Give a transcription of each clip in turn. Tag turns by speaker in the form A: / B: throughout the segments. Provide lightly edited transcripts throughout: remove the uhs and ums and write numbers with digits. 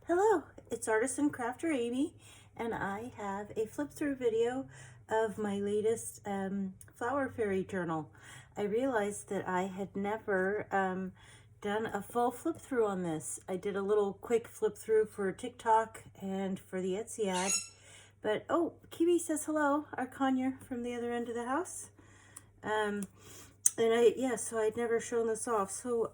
A: Hello, it's Artist and Crafter Amy, and I have a flip through video of my latest flower fairy journal. I realized that I had never done a full flip through on this. I did a little quick flip through for TikTok and for the Etsy ad, but oh, Kiwi says hello, our conure from the other end of the house. So I'd never shown this off. So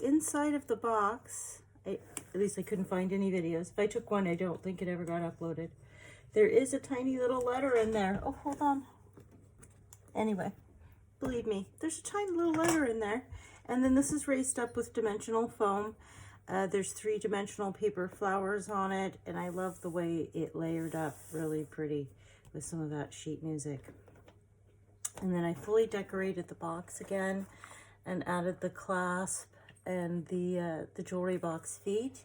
A: inside of the box, at least I couldn't find any videos. If I took one, I don't think it ever got uploaded. There is a tiny little letter in there. Oh, hold on. Anyway, believe me, there's a tiny little letter in there. And then this is raised up with dimensional foam. There's 3-dimensional paper flowers on it, and I love the way it layered up really pretty with some of that sheet music. And then I fully decorated the box again and added the clasp and the jewelry box feet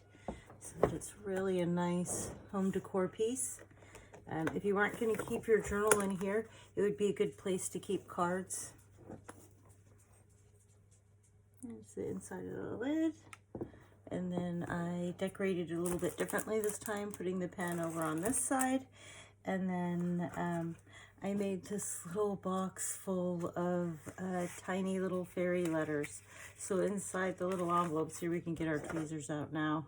A: so that it's really a nice home decor piece. If you aren't going to keep your journal in here, it would be a good place to keep cards. There's the inside of the lid. And then I decorated it a little bit differently this time, putting the pen over on this side. And then I made this little box full of tiny little fairy letters. So inside the little envelopes, here we can get our tweezers out now.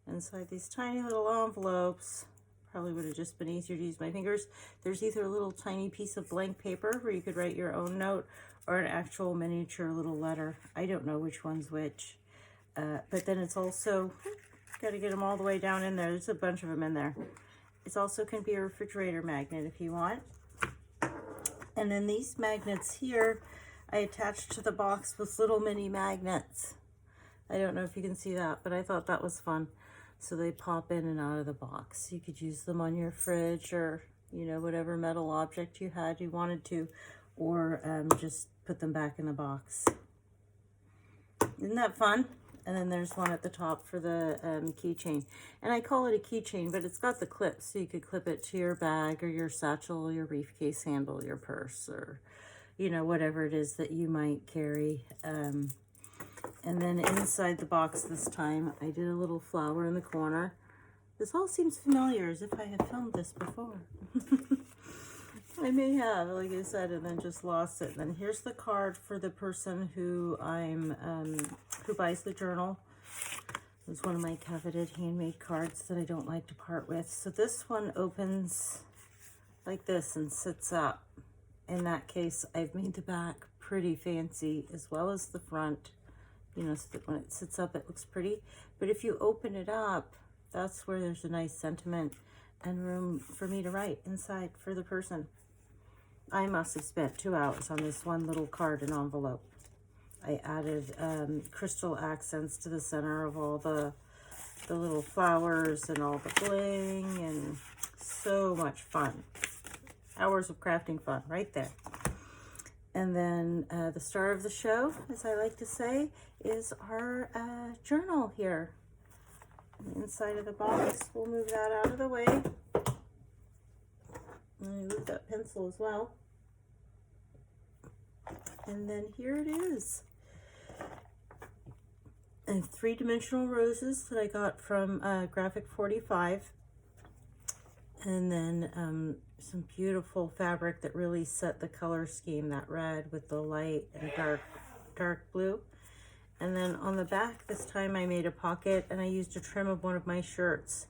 A: Inside these tiny little envelopes, probably would have just been easier to use my fingers. There's either a little tiny piece of blank paper where you could write your own note or an actual miniature little letter. I don't know which one's which. But then it's also, got to get them all the way down in there. There's a bunch of them in there. It also can be a refrigerator magnet if you want. And then these magnets here, I attached to the box with little mini magnets. I don't know if you can see that, but I thought that was fun. So they pop in and out of the box. You could use them on your fridge or, you know, whatever metal object you had you wanted to, or just put them back in the box. Isn't that fun? And then there's one at the top for the keychain. And I call it a keychain, but it's got the clips, so you could clip it to your bag or your satchel, your briefcase handle, your purse, or, you know, whatever it is that you might carry. And then inside the box this time, I did a little flower in the corner. This all seems familiar, as if I have filmed this before. I may have, like I said, and then just lost it. And then here's the card for the person who who buys the journal. It's one of my coveted handmade cards that I don't like to part with. So this one opens like this and sits up. In that case, I've made the back pretty fancy as well as the front, you know, so that when it sits up, it looks pretty. But if you open it up, that's where there's a nice sentiment and room for me to write inside for the person. I must have spent 2 hours on this one little card and envelope. I added crystal accents to the center of all the little flowers and all the bling, and so much fun. Hours of crafting fun right there. And then the star of the show, as I like to say, is our journal here. Inside of the box, we'll move that out of the way. And move that pencil as well. And then here it is. And 3-dimensional roses that I got from Graphic 45. And then some beautiful fabric that really set the color scheme, that red with the light and dark blue. And then on the back this time I made a pocket, and I used a trim of one of my shirts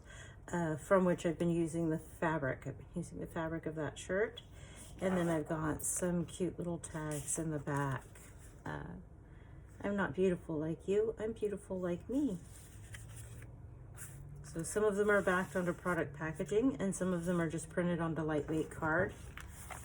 A: from which I've been using the fabric. I've been using the fabric of that shirt. And then I've got some cute little tags in the back. I'm not beautiful like you, I'm beautiful like me. So some of them are backed onto product packaging, and some of them are just printed onto lightweight card.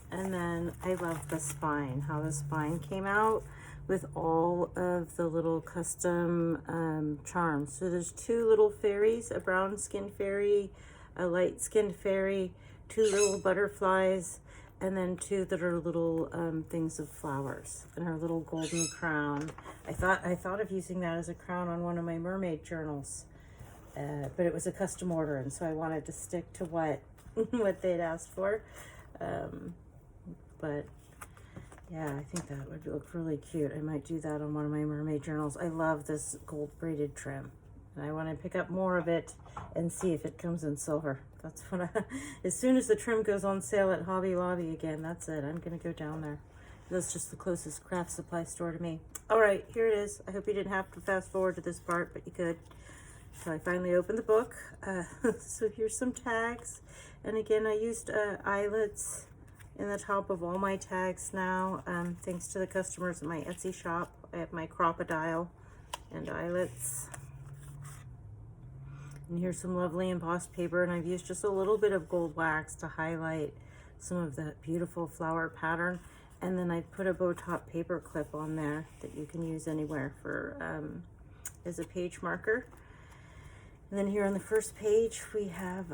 A: And then I love the spine, how the spine came out with all of the little custom charms. So there's 2 little fairies, a brown skinned fairy, a light skinned fairy, 2 little butterflies, and then 2 that are little things of flowers, and her little golden crown. I thought of using that as a crown on one of my mermaid journals, but it was a custom order, and so I wanted to stick to what they'd asked for. But yeah, I think that would look really cute. I might do that on one of my mermaid journals. I love this gold braided trim. And I want to pick up more of it and see if it comes in silver. That's what as soon as the trim goes on sale at Hobby Lobby again, that's it. I'm going to go down there. That's just the closest craft supply store to me. All right, here it is. I hope you didn't have to fast forward to this part, but you could. So I finally opened the book. So here's some tags. And again, I used eyelets in the top of all my tags now. Thanks to the customers at my Etsy shop. I have my crocodile and eyelets. And here's some lovely embossed paper, and I've used just a little bit of gold wax to highlight some of the beautiful flower pattern. And then I put a bow top paper clip on there that you can use anywhere for as a page marker. And then here on the first page we have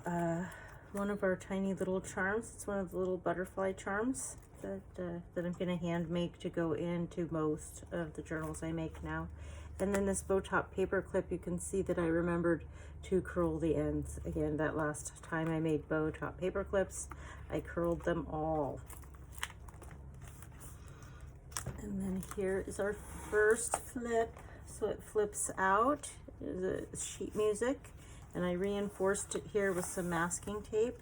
A: one of our tiny little charms. It's one of the little butterfly charms that I'm going to hand make to go into most of the journals I make now. And then this bow top paper clip, you can see that I remembered to curl the ends. Again, that last time I made bow top paper clips, I curled them all. And then here is our first flip. So it flips out. It's sheet music. And I reinforced it here with some masking tape.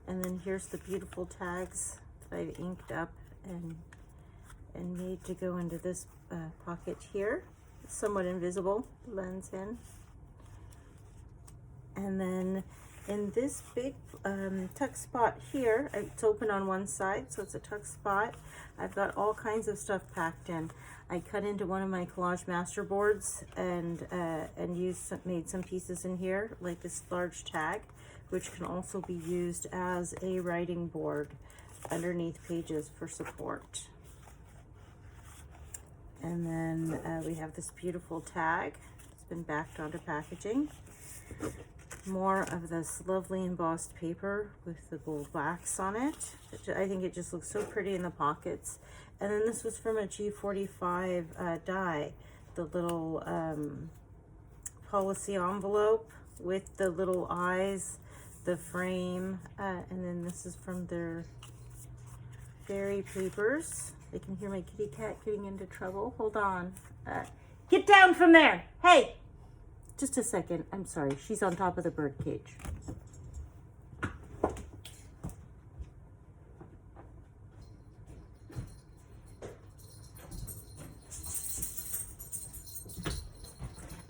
A: And then here's the beautiful tags that I've inked up and made to go into this pocket here. It's somewhat invisible, blends in. And then in this big tuck spot here, it's open on one side, so it's a tuck spot. I've got all kinds of stuff packed in. I cut into one of my collage master boards and made some pieces in here, like this large tag, which can also be used as a writing board underneath pages for support. And then we have this beautiful tag. It's been backed onto packaging. More of this lovely embossed paper with the gold wax on it. I think it just looks so pretty in the pockets. And then this was from a G45 die, the little policy envelope with the little eyes, the frame, and then this is from their fairy papers. I can hear my kitty cat getting into trouble. Hold on. Get down from there. Hey! Just a second. I'm sorry. She's on top of the bird cage.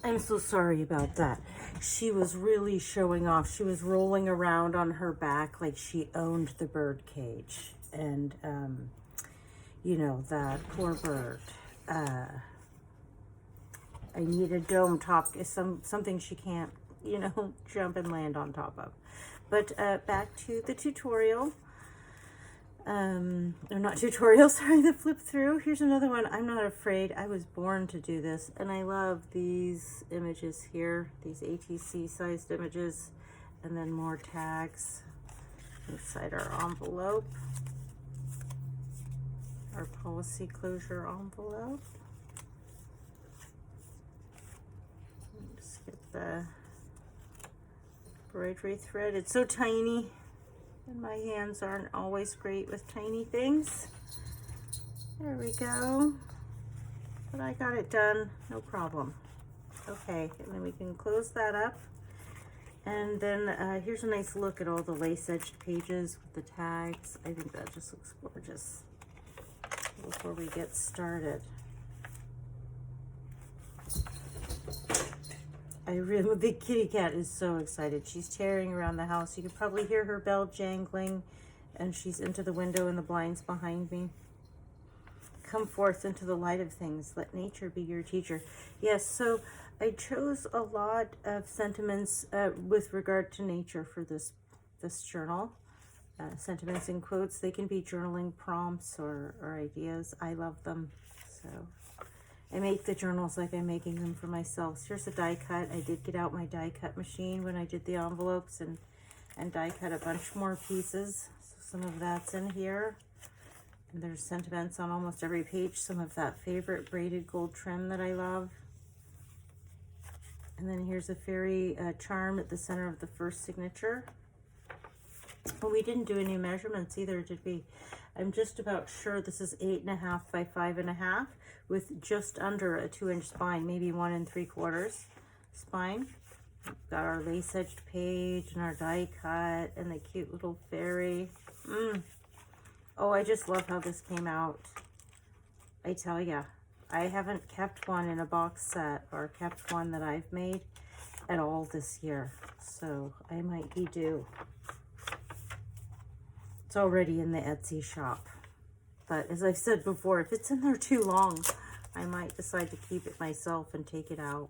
A: I'm so sorry about that. She was really showing off. She was rolling around on her back like she owned the bird cage. And, you know, that poor bird. I need a dome top, something she can't, you know, jump and land on top of. But back to the tutorial. Or not tutorial, sorry, the flip through. Here's another one. I'm not afraid. I was born to do this. And I love these images here, these ATC sized images. And then more tags inside our envelope. Our policy closure envelope. Just get the embroidery thread. It's so tiny, and my hands aren't always great with tiny things. There we go. But I got it done, no problem. Okay, and then we can close that up. And then here's a nice look at all the lace-edged pages with the tags. I think that just looks gorgeous before we get started. The kitty cat is so excited. She's tearing around the house. You can probably hear her bell jangling, and she's into the window and the blinds behind me. Come forth into the light of things. Let nature be your teacher. Yes, so I chose a lot of sentiments with regard to nature for this journal. Sentiments in quotes. They can be journaling prompts or ideas. I love them. So I make the journals like I'm making them for myself. So here's a die cut. I did get out my die cut machine when I did the envelopes and die cut a bunch more pieces. So some of that's in here. And there's sentiments on almost every page. Some of that favorite braided gold trim that I love. And then here's a fairy charm at the center of the first signature. Well, we didn't do any measurements either, did we? I'm just about sure this is 8.5 by 5.5 with just under a 2-inch spine, maybe 1 3/4 spine. We've got our lace edged page and our die cut and the cute little fairy. Oh, I just love how this came out. I tell ya, I haven't kept one in a box set or kept one that I've made at all this year, so I might be due. It's already in the Etsy shop, but as I've said before, if it's in there too long, I might decide to keep it myself and take it out,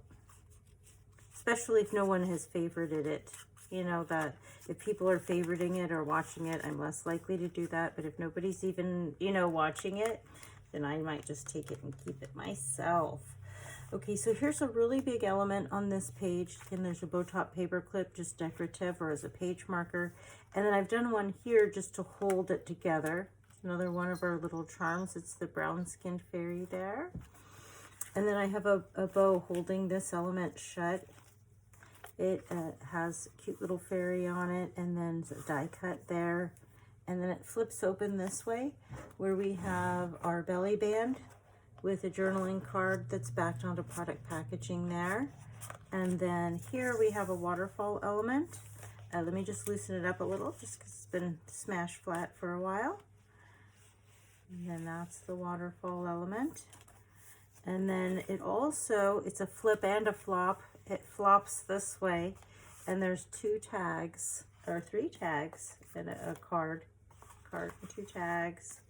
A: especially if no one has favorited it. You know, that if people are favoriting it or watching it, I'm less likely to do that, but if nobody's even, you know, watching it, then I might just take it and keep it myself. Okay, so here's a really big element on this page. Again, there's a bow top paper clip, just decorative or as a page marker. And then I've done one here just to hold it together. Another one of our little charms. It's the brown skinned fairy there. And then I have a bow holding this element shut. It has a cute little fairy on it, and then a die cut there. And then it flips open this way, where we have our belly band with a journaling card that's backed onto product packaging there. And then here we have a waterfall element. Let me just loosen it up a little, just because it's been smashed flat for a while. And then that's the waterfall element. And then it also, it's a flip and a flop. It flops this way, and there's 2 tags, or 3 tags, and a card and 2 tags.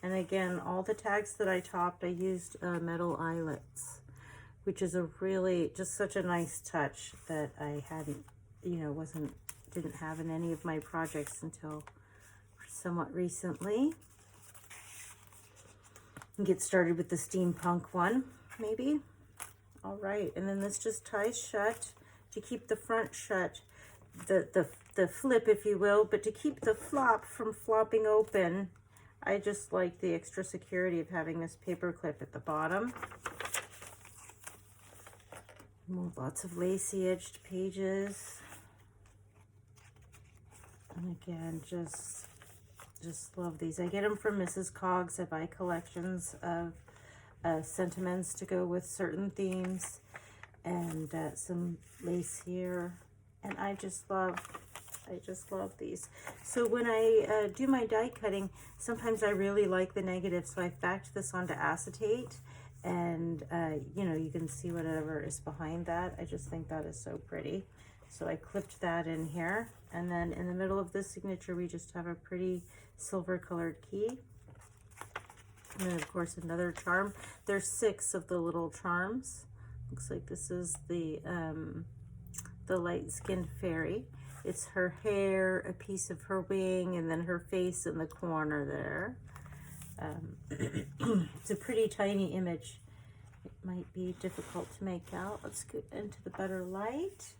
A: And again, all the tags that I topped, I used metal eyelets, which is a really, just such a nice touch that I hadn't, you know, didn't have in any of my projects until somewhat recently. And get started with the steampunk one, maybe. All right, and then this just ties shut to keep the front shut, the flip, if you will, but to keep the flop from flopping open, I just like the extra security of having this paper clip at the bottom. Lots of lacy edged pages. And again, just love these. I get them from Mrs. Coggs. I buy collections of sentiments to go with certain themes, and some lace here, and I just love these. So when I do my die cutting, sometimes I really like the negative, so I've backed this onto acetate, and you know, you can see whatever is behind that. I just think that is so pretty, so I clipped that in here. And then in the middle of this signature, we just have a pretty silver colored key. And then, of course, another charm. There's 6 of the little charms. Looks like this is the light-skinned fairy. It's her hair, a piece of her wing, and then her face in the corner there. It's a pretty tiny image. It might be difficult to make out. Let's get into the better light.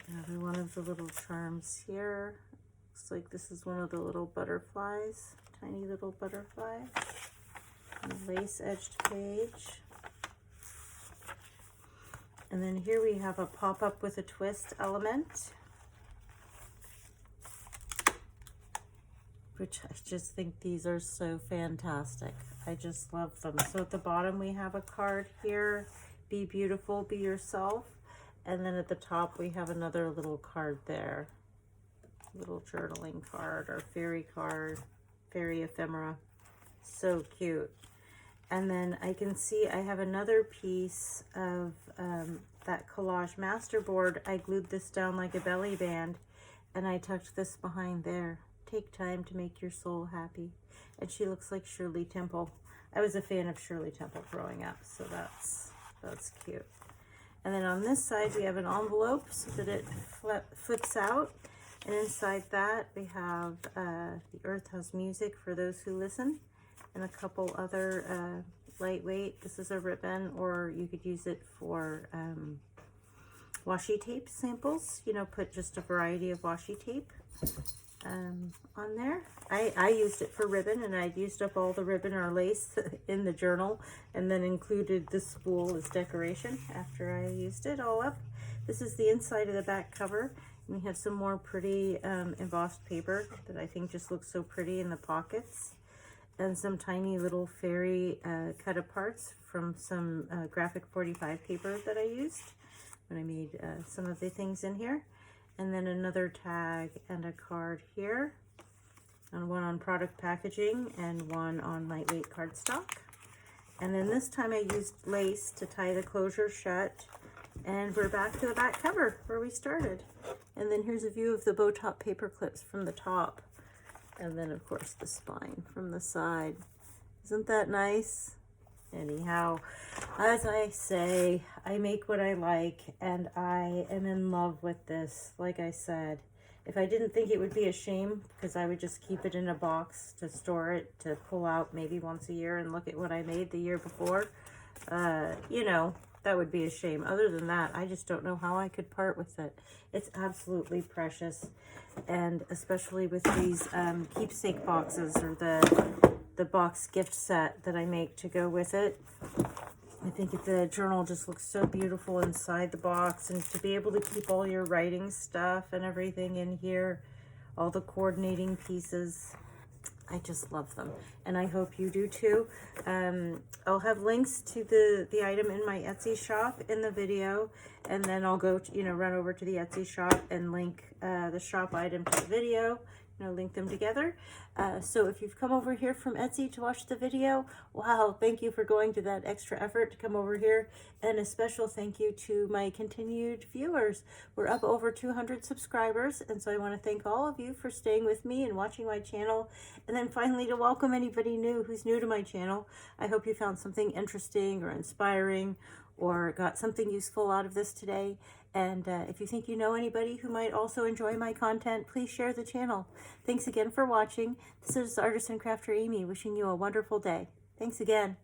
A: Another one of the little charms here. Looks like this is one of the little butterflies, tiny little butterfly. And a lace edged page. And then here we have a pop-up with a twist element, which I just think these are so fantastic. I just love them. So at the bottom we have a card here, be beautiful, be yourself. And then at the top we have another little card there, little journaling card or fairy card, fairy ephemera. So cute. And then I can see I have another piece of that collage masterboard. I glued this down like a belly band, and I tucked this behind there. Take time to make your soul happy. And she looks like Shirley Temple. I was a fan of Shirley Temple growing up, so that's cute. And then on this side we have an envelope so that it flips out. And inside that we have The Earth Has Music for those who listen, and a couple other lightweight. This is a ribbon, or you could use it for washi tape samples. You know, put just a variety of washi tape on there. I used it for ribbon, and I'd used up all the ribbon or lace in the journal, and then included this spool as decoration after I used it all up. This is the inside of the back cover. And we have some more pretty embossed paper that I think just looks so pretty in the pockets. and some tiny little fairy cut aparts from some graphic 45 paper that I used when I made some of the things in here. And then another tag and a card here, and one on product packaging and one on lightweight cardstock. And then this time I used lace to tie the closure shut, and we're back to the back cover where we started. And then here's a view of the bow top paper clips from the top, and then of course the spine from the side. Isn't that nice? Anyhow, as I say, I make what I like, and I am in love with this. Like I said, if I didn't think it would be a shame, because I would just keep it in a box to store it, to pull out maybe once a year and look at what I made the year before, you know, that would be a shame. Other than that, I just don't know how I could part with it. It's absolutely precious, and especially with these keepsake boxes, or the box gift set that I make to go with it. I think the journal just looks so beautiful inside the box, and to be able to keep all your writing stuff and everything in here, all the coordinating pieces, I just love them, and I hope you do too. I'll have links to the item in my Etsy shop in the video, and then I'll go to, run over to the Etsy shop and link the shop item to the video, link them together. So if you've come over here from Etsy to watch the video, wow, thank you for going to that extra effort to come over here. And a special thank you to my continued viewers. We're up over 200 subscribers, and so I want to thank all of you for staying with me and watching my channel. And then finally, to welcome anybody new who's new to my channel. I hope you found something interesting or inspiring, or got something useful out of this today. And if you think you know anybody who might also enjoy my content, please share the channel. Thanks again for watching. This is Artist and Crafter Amy, wishing you a wonderful day. Thanks again.